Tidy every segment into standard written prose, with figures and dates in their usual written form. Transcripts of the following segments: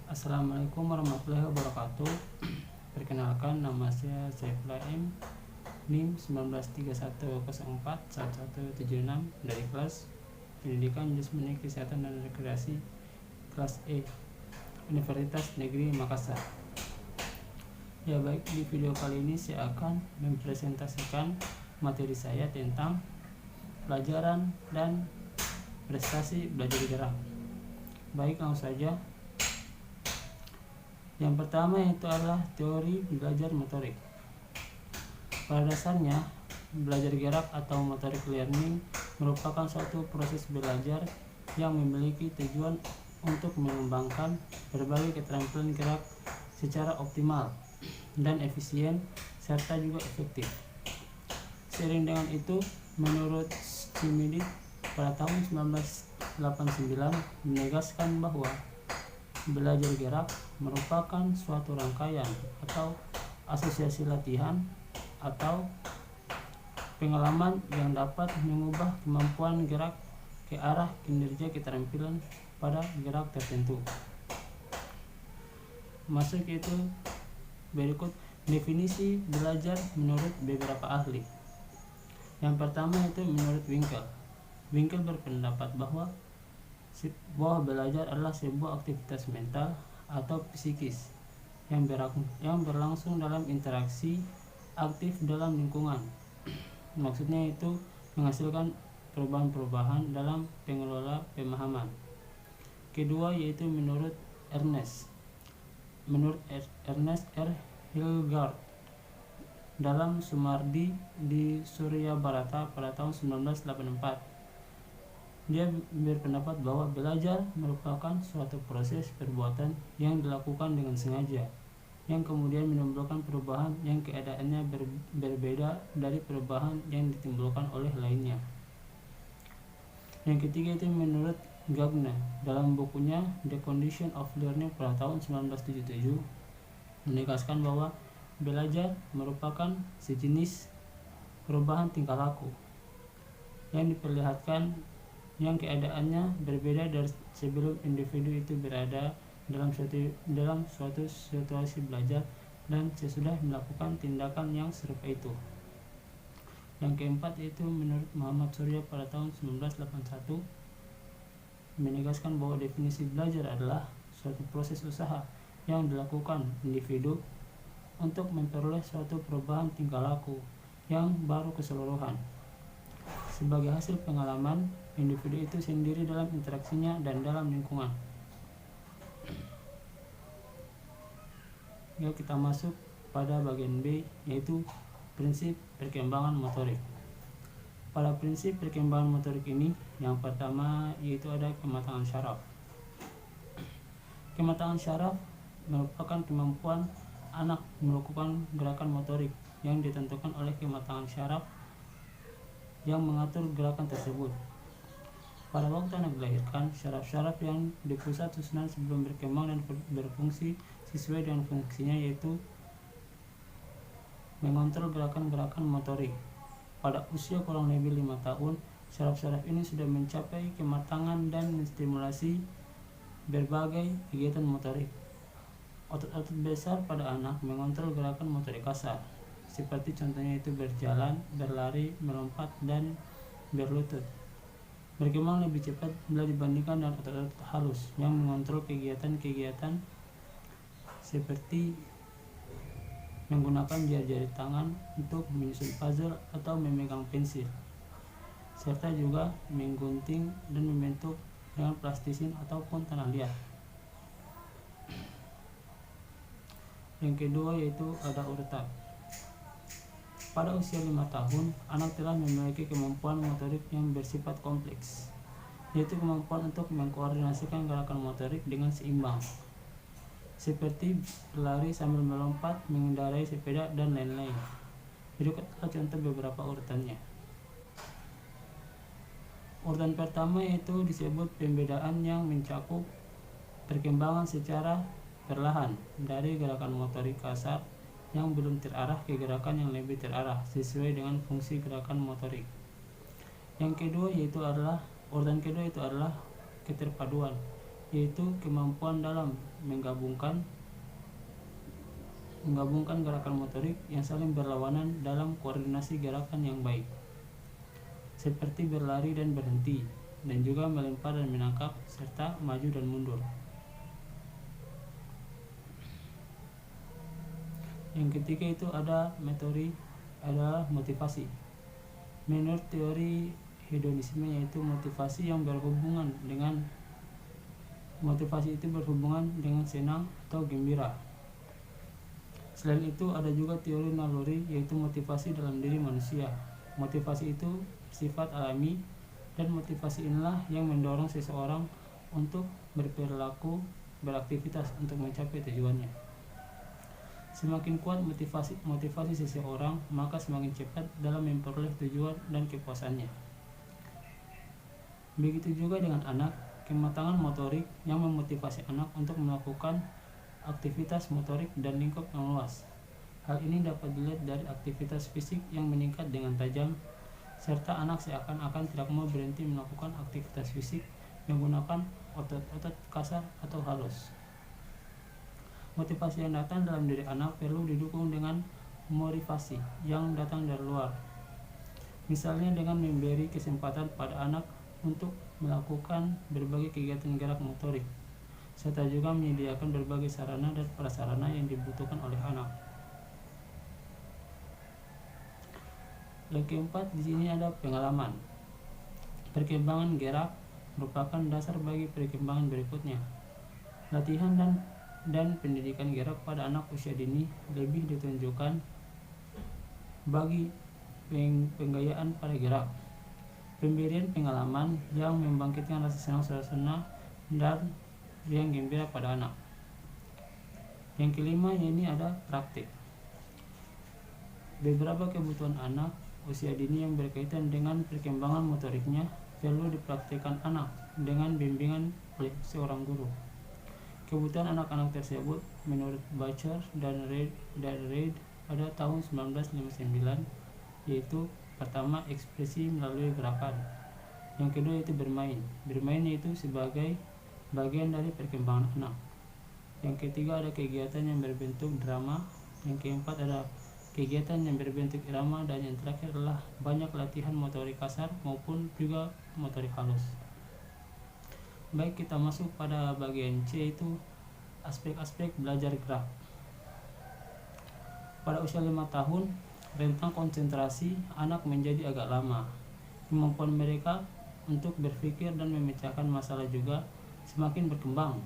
Assalamualaikum warahmatullahi wabarakatuh. Perkenalkan, nama saya Saifullah M. NIM 1931041176 dari kelas Pendidikan Jasmani Kesehatan dan Rekreasi kelas E, Universitas Negeri Makassar. Ya baik, di video kali ini saya akan mempresentasikan materi saya tentang pelajaran dan prestasi belajar gerak. Baik, langsung saja. Yang pertama itu adalah teori belajar motorik. Pada dasarnya, belajar gerak atau motorik learning merupakan suatu proses belajar yang memiliki tujuan untuk mengembangkan berbagai keterampilan gerak secara optimal dan efisien serta juga efektif. Seiring dengan itu, menurut Schmidt pada tahun 1989 menegaskan bahwa belajar gerak merupakan suatu rangkaian atau asosiasi latihan atau pengalaman yang dapat mengubah kemampuan gerak ke arah kinerja keterampilan pada gerak tertentu. Masuk itu berikut definisi belajar menurut beberapa ahli. Yang pertama itu menurut Winkel. Winkel berpendapat bahwa belajar adalah sebuah aktivitas mental atau psikis yang berlangsung dalam interaksi aktif dalam lingkungan. Maksudnya itu menghasilkan perubahan-perubahan dalam pengelola pemahaman. Kedua yaitu menurut Ernest R. Hilgard dalam Sumardi di Surya Bharata pada tahun 1984. Dia berpendapat bahwa belajar merupakan suatu proses perbuatan yang dilakukan dengan sengaja, yang kemudian menimbulkan perubahan yang keadaannya berbeda dari perubahan yang ditimbulkan oleh lainnya. Yang ketiga itu menurut Gagner dalam bukunya The Condition of Learning pada tahun 1977 menegaskan bahwa belajar merupakan sejenis perubahan tingkah laku yang diperlihatkan yang keadaannya berbeda dari sebelum individu itu berada dalam suatu situasi belajar dan sesudah melakukan tindakan yang serupa itu. Yang keempat itu menurut Muhammad Surya pada tahun 1981 menegaskan bahwa definisi belajar adalah suatu proses usaha yang dilakukan individu untuk memperoleh suatu perubahan tingkah laku yang baru keseluruhan sebagai hasil pengalaman individu itu sendiri dalam interaksinya dan dalam lingkungan. Yuk kita masuk pada bagian B, yaitu prinsip perkembangan motorik. Pada prinsip perkembangan motorik ini, yang pertama yaitu ada kematangan syaraf. Kematangan syaraf merupakan kemampuan anak melakukan gerakan motorik yang ditentukan oleh kematangan syaraf yang mengatur gerakan tersebut. Pada waktu anak dilahirkan, syaraf-syaraf yang di pusat susunan sebelum berkembang dan berfungsi sesuai dengan fungsinya yaitu mengontrol gerakan-gerakan motorik. Pada usia kurang lebih 5 tahun, syaraf-syaraf ini sudah mencapai kematangan dan menstimulasi berbagai kegiatan motorik. Otot-otot besar pada anak mengontrol gerakan motorik kasar, seperti contohnya itu berjalan, berlari, melompat, dan berlutut. Berkembang lebih cepat bila dibandingkan dengan otot-otot halus yang mengontrol kegiatan-kegiatan seperti menggunakan jari-jari tangan untuk menyusun puzzle atau memegang pensil, serta juga menggunting dan membentuk dengan plastisin ataupun tanah liat. Yang kedua yaitu ada uretan. Pada usia 5 tahun, anak telah memiliki kemampuan motorik yang bersifat kompleks, yaitu kemampuan untuk mengkoordinasikan gerakan motorik dengan seimbang, seperti berlari sambil melompat, mengendarai sepeda, dan lain-lain. Berikutlah contoh beberapa urutannya. Urutan pertama yaitu disebut pembedaan yang mencakup perkembangan secara perlahan dari gerakan motorik kasar yang belum terarah ke gerakan yang lebih terarah sesuai dengan fungsi gerakan motorik. Yang kedua yaitu adalah urutan kedua itu adalah keterpaduan, yaitu kemampuan dalam menggabungkan gerakan motorik yang saling berlawanan dalam koordinasi gerakan yang baik, seperti berlari dan berhenti, dan juga melempar dan menangkap, serta maju dan mundur. Yang ketiga itu ada motivasi. Menurut teori hedonisme, yaitu motivasi itu berhubungan dengan senang atau gembira. Selain itu ada juga teori naluri, yaitu motivasi dalam diri manusia. Motivasi itu sifat alami, dan motivasi inilah yang mendorong seseorang untuk berperilaku, beraktivitas untuk mencapai tujuannya. Semakin kuat motivasi seseorang, maka semakin cepat dalam memperoleh tujuan dan kepuasannya. Begitu juga dengan anak, kematangan motorik yang memotivasi anak untuk melakukan aktivitas motorik dan lingkup yang luas. Hal ini dapat dilihat dari aktivitas fisik yang meningkat dengan tajam, serta anak seakan-akan tidak mau berhenti melakukan aktivitas fisik menggunakan otot-otot kasar atau halus. Motivasi yang datang dalam diri anak perlu didukung dengan motivasi yang datang dari luar. Misalnya dengan memberi kesempatan pada anak untuk melakukan berbagai kegiatan gerak motorik, serta juga menyediakan berbagai sarana dan prasarana yang dibutuhkan oleh anak. Yang keempat, di sini ada pengalaman. Perkembangan gerak merupakan dasar bagi perkembangan berikutnya. Latihan dan pendidikan gerak pada anak usia dini lebih ditunjukkan bagi penggayaan pada gerak. Pemberian pengalaman yang membangkitkan rasa senang suasana dan yang gembira pada anak. Yang kelima, ini ada praktik. Beberapa kebutuhan anak usia dini yang berkaitan dengan perkembangan motoriknya perlu dipraktikkan anak dengan bimbingan oleh seorang guru. Kebutuhan anak-anak tersebut menurut Bacher dan Reid pada tahun 1959 yaitu pertama, ekspresi melalui gerakan. Yang kedua yaitu bermain. Bermain yaitu sebagai bagian dari perkembangan anak. Yang ketiga ada kegiatan yang berbentuk drama. Yang keempat ada kegiatan yang berbentuk irama, dan yang terakhir adalah banyak latihan motorik kasar maupun juga motorik halus. Baik, kita masuk pada bagian C, yaitu aspek-aspek belajar gerak. Pada usia 5 tahun, rentang konsentrasi anak menjadi agak lama. Kemampuan mereka untuk berpikir dan memecahkan masalah juga semakin berkembang.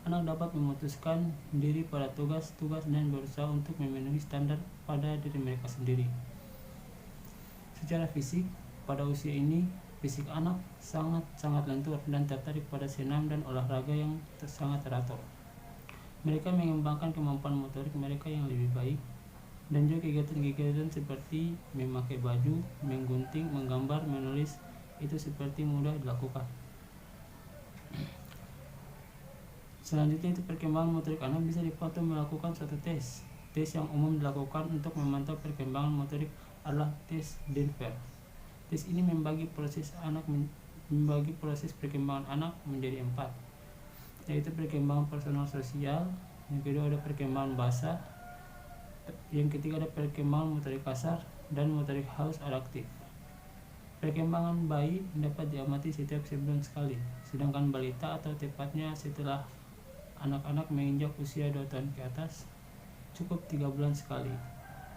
Anak dapat memutuskan diri pada tugas-tugas dan berusaha untuk memenuhi standar pada diri mereka sendiri. Secara fisik, pada usia ini, fisik anak sangat lentur dan tertarik pada senam dan olahraga yang sangat teratur. Mereka mengembangkan kemampuan motorik mereka yang lebih baik, dan juga kegiatan-kegiatan seperti memakai baju, menggunting, menggambar, menulis itu seperti mudah dilakukan. Selanjutnya itu perkembangan motorik anak bisa dipantau melakukan suatu tes. Tes yang umum dilakukan untuk memantau perkembangan motorik adalah tes Denver. Tes ini membagi proses perkembangan anak menjadi 4, yaitu perkembangan personal sosial, yang kedua ada perkembangan bahasa, yang ketiga ada perkembangan motorik kasar, dan motorik halus adaptif. Perkembangan bayi dapat diamati setiap sebulan sekali, sedangkan balita atau tepatnya setelah anak-anak menginjak usia 2 tahun ke atas cukup 3 bulan sekali.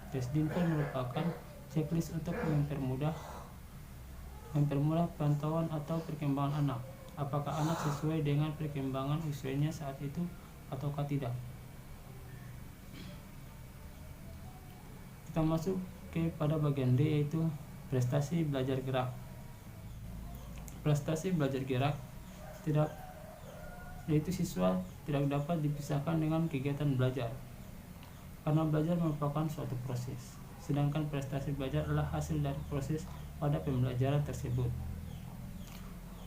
Tes Denver merupakan checklist untuk mempermudah pantauan atau perkembangan anak. Apakah anak sesuai dengan perkembangan usianya saat itu ataukah tidak. Kita masuk pada bagian D, yaitu prestasi belajar gerak. Prestasi belajar gerak yaitu siswa tidak dapat dipisahkan dengan kegiatan belajar, karena belajar merupakan suatu proses, sedangkan prestasi belajar adalah hasil dari proses pada pembelajaran tersebut.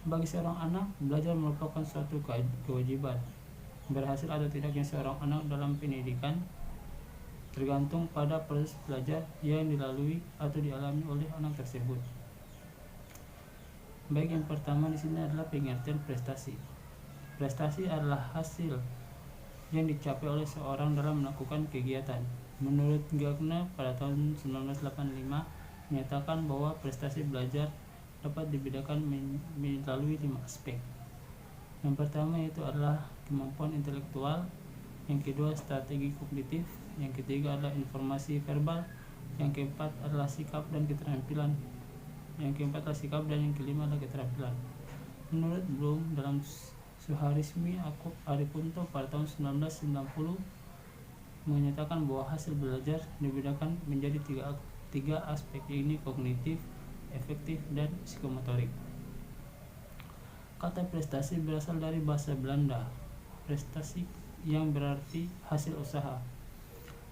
Bagi seorang anak, belajar merupakan suatu kewajiban. Berhasil atau tidaknya seorang anak dalam pendidikan tergantung pada proses belajar yang dilalui atau dialami oleh anak tersebut. Baik, yang pertama di sini adalah pengertian prestasi. Prestasi adalah hasil yang dicapai oleh seorang dalam melakukan kegiatan. Menurut Gardner pada tahun 1985 menyatakan bahwa prestasi belajar dapat dibedakan melalui 5 aspek. Yang pertama itu adalah kemampuan intelektual, yang kedua strategi kognitif, yang ketiga adalah informasi verbal, yang keempat adalah sikap dan keterampilan, yang keempat adalah sikap, dan yang kelima adalah keterampilan. Menurut Bloom, dalam Suharismi Aripunto pada tahun 1990 menyatakan bahwa hasil belajar dibedakan menjadi tiga aspek, yaitu kognitif, efektif, dan psikomotorik. Kata prestasi berasal dari bahasa Belanda, prestasi, yang berarti hasil usaha.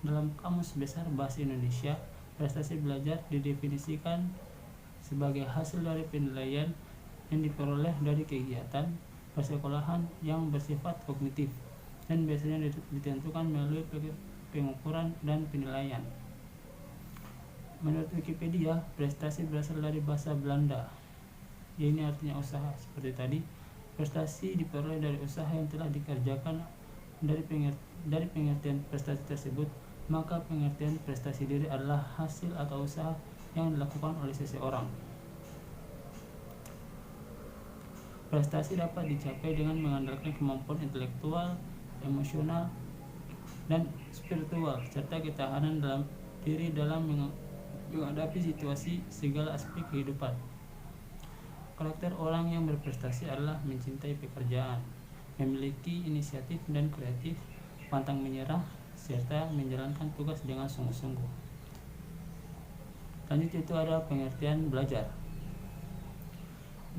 Dalam Kamus Besar Bahasa Indonesia, prestasi belajar didefinisikan sebagai hasil dari penilaian yang diperoleh dari kegiatan persekolahan yang bersifat kognitif dan biasanya ditentukan melalui pengukuran dan penilaian. Menurut Wikipedia, prestasi berasal dari bahasa Belanda. Ini artinya usaha. Seperti tadi, prestasi diperoleh dari usaha yang telah dikerjakan. Dari pengertian prestasi tersebut, maka pengertian prestasi diri adalah hasil atau usaha yang dilakukan oleh seseorang. Prestasi dapat dicapai dengan mengandalkan kemampuan intelektual, emosional, dan spiritual, serta ketahanan dalam diri dalam menghadapi situasi segala aspek kehidupan. Karakter orang yang berprestasi adalah mencintai pekerjaan, memiliki inisiatif dan kreatif, pantang menyerah, serta menjalankan tugas dengan sungguh-sungguh. Lanjut itu ada pengertian belajar.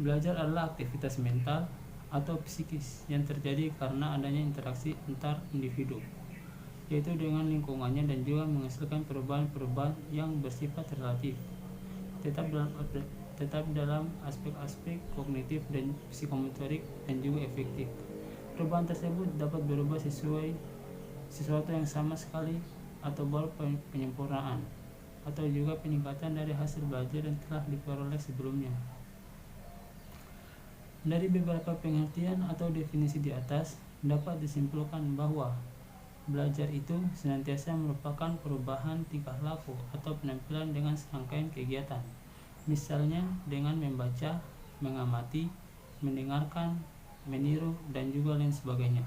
Belajar adalah aktivitas mental atau psikis yang terjadi karena adanya interaksi antar individu, yaitu dengan lingkungannya, dan juga menghasilkan perubahan-perubahan yang bersifat relatif, tetap dalam aspek-aspek kognitif dan psikomotorik dan juga efektif. Perubahan tersebut dapat berubah sesuai sesuatu yang sama sekali atau baru penyempurnaan atau juga peningkatan dari hasil belajar yang telah diperoleh sebelumnya. Dari beberapa pengertian atau definisi di atas, dapat disimpulkan bahwa belajar itu senantiasa merupakan perubahan tingkah laku atau penampilan dengan serangkaian kegiatan, misalnya dengan membaca, mengamati, mendengarkan, meniru, dan juga lain sebagainya.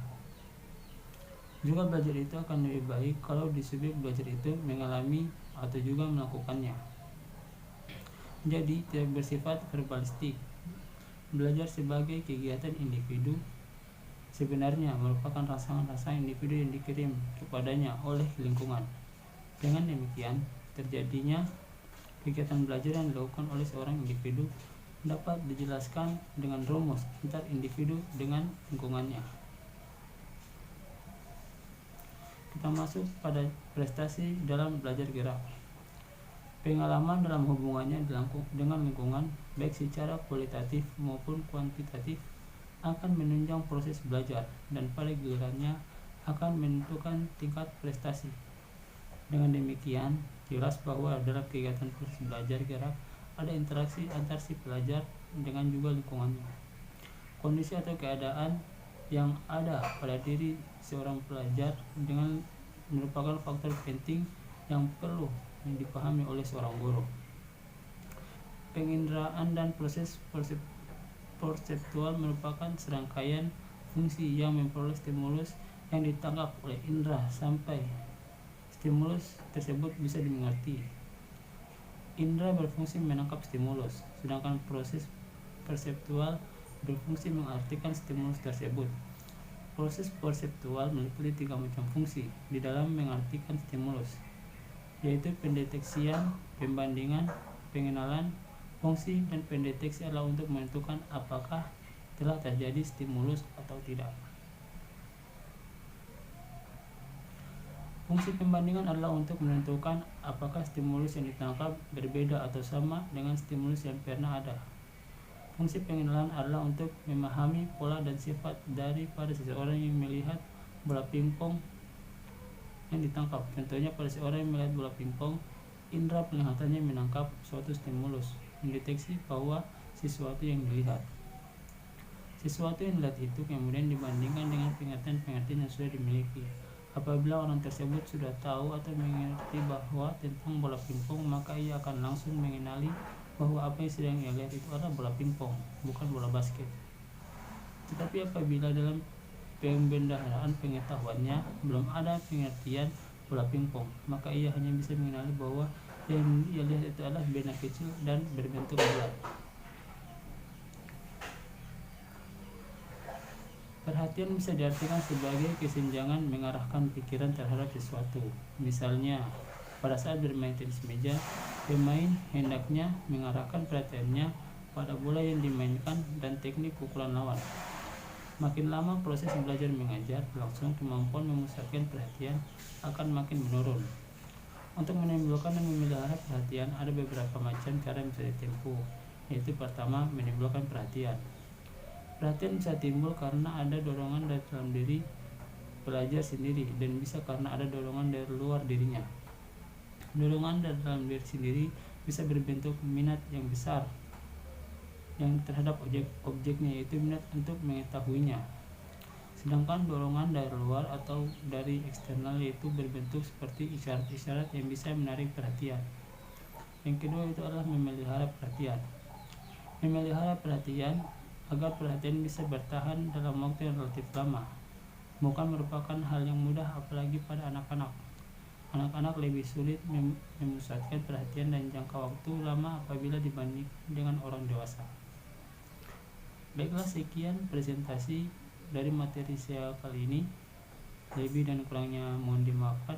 Juga belajar itu akan lebih baik kalau di subjek belajar itu mengalami atau juga melakukannya. Jadi tidak bersifat verbalistik. Belajar sebagai kegiatan individu sebenarnya merupakan rangsangan individu yang dikirim kepadanya oleh lingkungan. Dengan demikian, terjadinya kegiatan belajar yang dilakukan oleh seorang individu dapat dijelaskan dengan rumus antar individu dengan lingkungannya. Kita masuk pada prestasi dalam belajar gerak. Pengalaman dalam hubungannya dengan lingkungan, baik secara kualitatif maupun kuantitatif, akan menunjang proses belajar dan pada gilirannya akan menentukan tingkat prestasi. Dengan demikian, jelas bahwa dalam kegiatan proses belajar gerak ada interaksi antar si pelajar dengan juga lingkungannya. Kondisi atau keadaan yang ada pada diri seorang pelajar dengan merupakan faktor penting yang perlu dipahami oleh seorang guru. Penginderaan dan proses perseptual merupakan serangkaian fungsi yang memperoleh stimulus yang ditangkap oleh indera sampai stimulus tersebut bisa dimengerti. Indera berfungsi menangkap stimulus, sedangkan proses perseptual berfungsi mengartikan stimulus tersebut. Proses perseptual meliputi 3 macam fungsi di dalam mengartikan stimulus, yaitu pendeteksian, pembandingan, pengenalan. Fungsi dan pendeteksi adalah untuk menentukan apakah telah terjadi stimulus atau tidak. Fungsi pembandingan adalah untuk menentukan apakah stimulus yang ditangkap berbeda atau sama dengan stimulus yang pernah ada. Fungsi pengenalan adalah untuk memahami pola dan sifat daripada seseorang yang melihat bola pingpong yang ditangkap. Contohnya, pada seorang yang melihat bola pingpong, indera penglihatannya menangkap suatu stimulus, mendeteksi bahwa sesuatu yang dilihat. Sesuatu yang dilihat itu kemudian dibandingkan dengan pengertian-pengertian yang sudah dimiliki. Apabila orang tersebut sudah tahu atau mengerti bahwa tentang bola pingpong, maka ia akan langsung mengenali bahwa apa yang sedang ia lihat itu adalah bola pingpong, bukan bola basket. Tetapi apabila dalam pembendaharaan pengetahuannya belum ada pengertian bola pingpong, maka ia hanya bisa mengenali bahwa yang ia lihat itu adalah benda kecil dan berbentuk bulat. Perhatian bisa diartikan sebagai kesenjangan mengarahkan pikiran terhadap sesuatu. Misalnya, pada saat bermain tenis meja, pemain hendaknya mengarahkan perhatiannya pada bola yang dimainkan dan teknik pukulan lawan. Makin lama proses belajar mengajar berlangsung, kemampuan memusatkan perhatian akan makin menurun. Untuk menimbulkan dan memelihara perhatian, ada beberapa macam cara yang bisa ditempuh, yaitu pertama, menimbulkan perhatian. Perhatian bisa timbul karena ada dorongan dari dalam diri pelajar sendiri dan bisa karena ada dorongan dari luar dirinya. Dorongan dari dalam diri sendiri bisa berbentuk minat yang besar yang terhadap objeknya, yaitu minat untuk mengetahuinya. Sedangkan dorongan dari luar atau dari eksternal yaitu berbentuk seperti isyarat-isyarat yang bisa menarik perhatian. Yang kedua itu adalah memelihara perhatian. Memelihara perhatian agar perhatian bisa bertahan dalam waktu yang relatif lama bukan merupakan hal yang mudah, apalagi pada anak-anak. Anak-anak lebih sulit memusatkan perhatian dan jangka waktu lama apabila dibanding dengan orang dewasa. Baiklah, sekian presentasi dari materi saya kali ini. Lebih dan kurangnya mohon dimaafkan.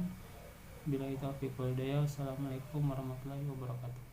Bila itu taufiq wal hidayah. Wassalamualaikum warahmatullahi wabarakatuh.